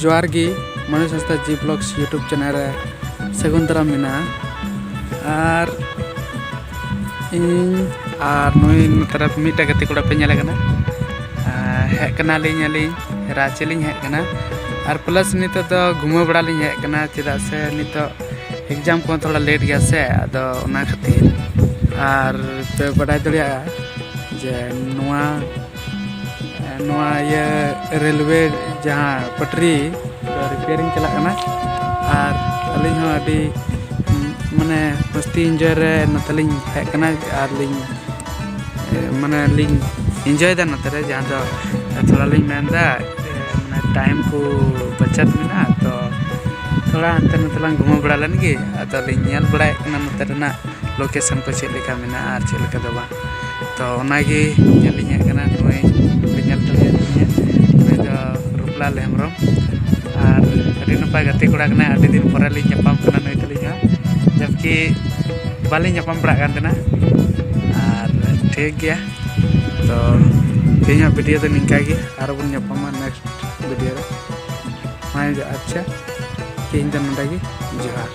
जोहार गी मनीष हंसदा जी blogs YouTube channel रे सगुन दाराम मेना और इन और नुई तरफ मिटा गति कोड़ा पे नेले कना हेक कना लिኝ अलिኝ रांची लिኝ हेक कना और प्लस नित तो घुमा बड़ा लिኝ हेक कना चेदा से नित एग्जाम को थोड़ा लेट गया से अदो ओना खातिर और पे बड़ा दड़िया जे नुआ नुआ ये रेलवे जहाँ पटरी रिपेयरिंग चला कना और अलिኝ हो अभी माने मस्ती एंजॉय रे नतलिኝ हेक कना और लिኝ माने लिኝ एंजॉय दा नतरे जहाँ तो थोड़ा लिኝ मेंदा माने टाइम को बचत मेना तो थोड़ा अंतर नतलांग घुमा बड़ा लन गे अतो लिኝ नेल बड़ा कना नतरना लोकेशन को चेक लेका मेना और चेक लेका दबा तो ओनागी नेलिኝ हेक कना नुई नेल तले नुई दो रूपलाल हेमब्रम और अभी नपाय गति कोड़ा कना अभी दिन पर लिኝ ñapam कना नुई तलिኝ जबकि बालिኝ ñapam बड़ा कान तना और ठीक गया तो तेज वीडियो तो निका गे और बन ñapama नेक्स्ट वीडियो रे अच्छा तेज तो नंदा गे जोहार।